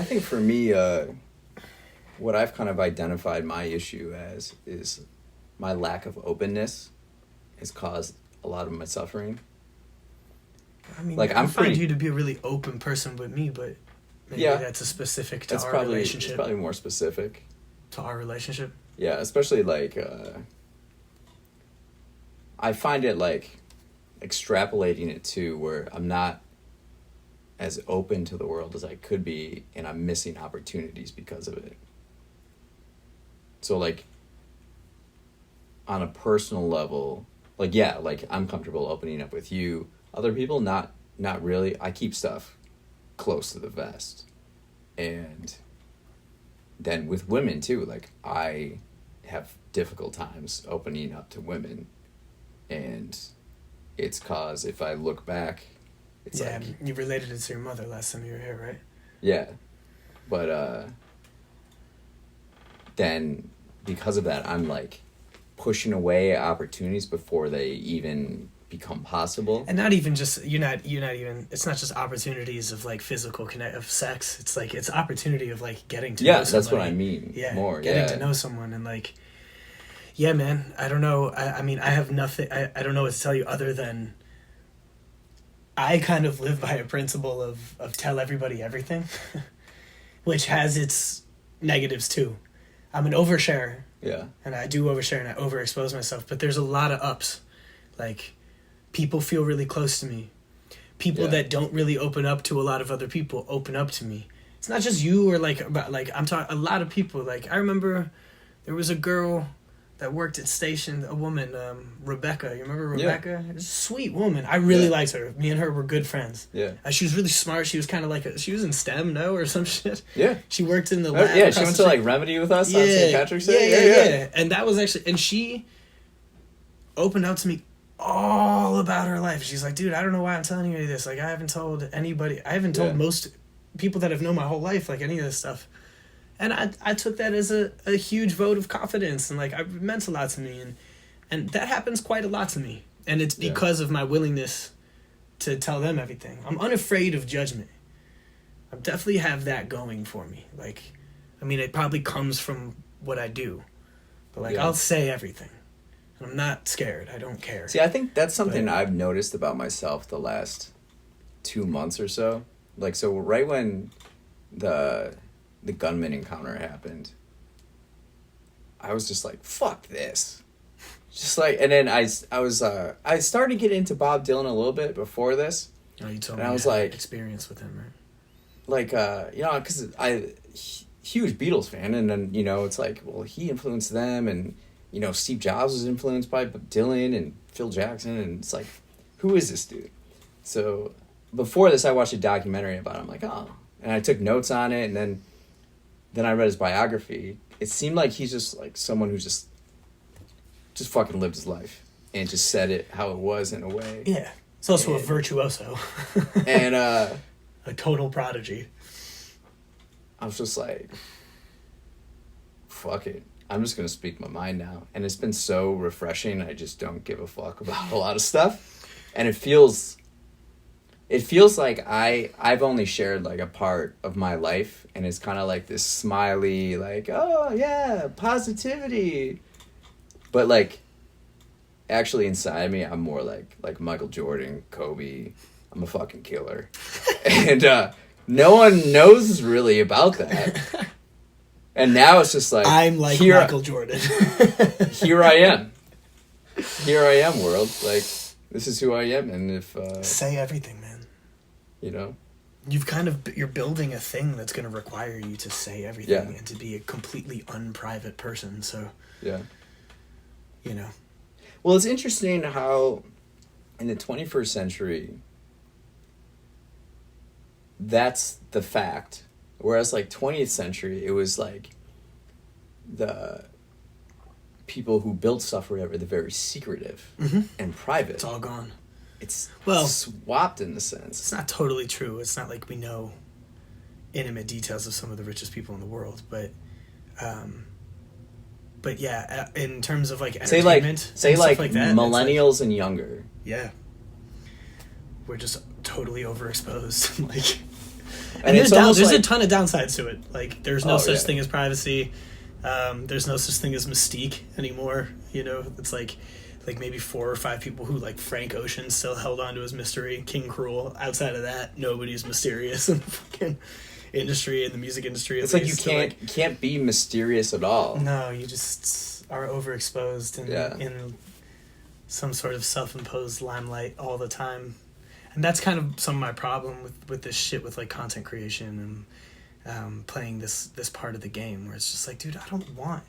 I think for me, what I've kind of identified my issue as is my lack of openness has caused a lot of my suffering. I mean, like I find you to be a really open person with me, but maybe that's a specific to our relationship. It's probably more specific. To our relationship? Yeah, especially like, I find it like extrapolating it to where I'm not as open to the world as I could be, and I'm missing opportunities because of it. So like, on a personal level, like, yeah, like I'm comfortable opening up with you. Other people, not really. I keep stuff close to the vest. And then with women too, like I have difficult times opening up to women. And it's cause if I look back, it's like... you related it to your mother last time you were here, right? Yeah. But then because of that, I'm like pushing away opportunities before they even become possible. And not even just you're not even, it's not just opportunities of like physical connect of sex. It's like it's opportunity of like getting to know somebody. That's what I mean. Getting to know someone. And like, yeah, man, I don't know. I mean, I have nothing, I don't know what to tell you other than I kind of live by a principle of tell everybody everything, which has its negatives too. I'm an oversharer. Yeah. And I do overshare and I overexpose myself, but there's a lot of ups. Like, people feel really close to me. People that don't really open up to a lot of other people open up to me. It's not just you or like, about like, I'm talking a lot of people. Like, I remember there was a girl that worked at station, a woman, Rebecca. You remember Rebecca? Yeah. A sweet woman. I really liked her. Me and her were good friends. Yeah. She was really smart. She was kind of like, she was in STEM, no? Or some shit. Yeah. She worked in the lab. Yeah, she went to like Remedy with us on St. Patrick's Day. Yeah. And that was actually, and she opened up to me all about her life. She's like, dude, I don't know why I'm telling you this. Like, I haven't told anybody, I haven't told most people that have known my whole life, like, any of this stuff. And I took that as a huge vote of confidence, and like, it meant a lot to me, and that happens quite a lot to me, and it's because of my willingness to tell them everything. I'm unafraid of judgment. I definitely have that going for me. Like, I mean, it probably comes from what I do, but like, I'll say everything. I'm not scared. I don't care. See, I think that's something I've noticed about myself the last 2 months or so. Like, so right when the gunman encounter happened, I was just like, fuck this. Just like, and then I started to get into Bob Dylan a little bit before this. Oh, you told me I was like, experience with him, right? Like, you know, because huge Beatles fan, and then, you know, it's like, well, he influenced them, and, you know, Steve Jobs was influenced by Dylan and Phil Jackson, and it's like, who is this dude? So before this, I watched a documentary about him, like, oh, and I took notes on it, and then I read his biography. It seemed like he's just like someone who just fucking lived his life and just said it how it was in a way. Yeah. He's also a virtuoso. And a total prodigy. I was just like, fuck it. I'm just going to speak my mind now. And it's been so refreshing. I just don't give a fuck about a lot of stuff. And it feels like I've only shared like a part of my life, and it's kind of like this smiley, like, oh yeah, positivity. But like, actually inside me, I'm more like Michael Jordan, Kobe. I'm a fucking killer. And no one knows really about that. And now it's just like, I'm like Michael Jordan. Here I am. Here I am, world. Like, this is who I am. And if say everything, man. You know, you're building a thing that's going to require you to say everything and to be a completely unprivate person. So, you know. Well, it's interesting how in the 21st century, that's the fact. Whereas like 20th century, it was like the people who built stuff or whatever, they're very secretive and private. It's all gone. It's swapped in the sense. It's not totally true. It's not like we know intimate details of some of the richest people in the world, but yeah, in terms of like entertainment, say like like that, millennials and younger. Yeah, we're just totally overexposed. Like, And it's almost there's a like- ton of downsides to it. Like, there's no such yeah. thing as privacy. There's no such thing as mystique anymore. You know, it's like maybe 4 or 5 people who, like Frank Ocean, still held on to his mystery. King Cruel. Outside of that, nobody's mysterious in the fucking industry, in the music industry. It's like you can't be mysterious at all. No, you just are overexposed and Yeah. in some sort of self-imposed limelight all the time. And that's kind of some of my problem with this shit with like content creation and playing this part of the game where it's just like, dude, I don't want,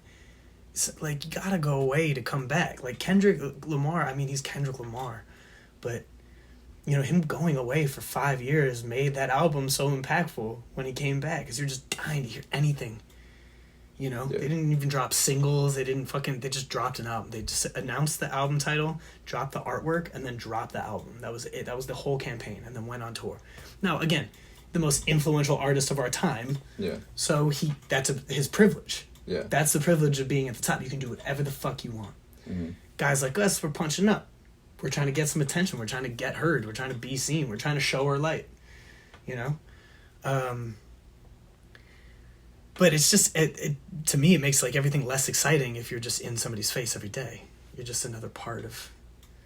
it's like, you gotta go away to come back. Like Kendrick Lamar, I mean, he's Kendrick Lamar, but you know, him going away for 5 years made that album so impactful when he came back, because you're just dying to hear anything. You know, Yeah. They didn't even drop singles. They just dropped an album. They just announced the album title, dropped the artwork, and then dropped the album. That was it. That was the whole campaign, and then went on tour. Now, again, the most influential artist of our time. Yeah. So that's his privilege. Yeah. That's the privilege of being at the top. You can do whatever the fuck you want. Mm-hmm. Guys like us, we're punching up. We're trying to get some attention. We're trying to get heard. We're trying to be seen. We're trying to show our light. You know? But it's just, to me, it makes like everything less exciting if you're just in somebody's face every day. You're just another part of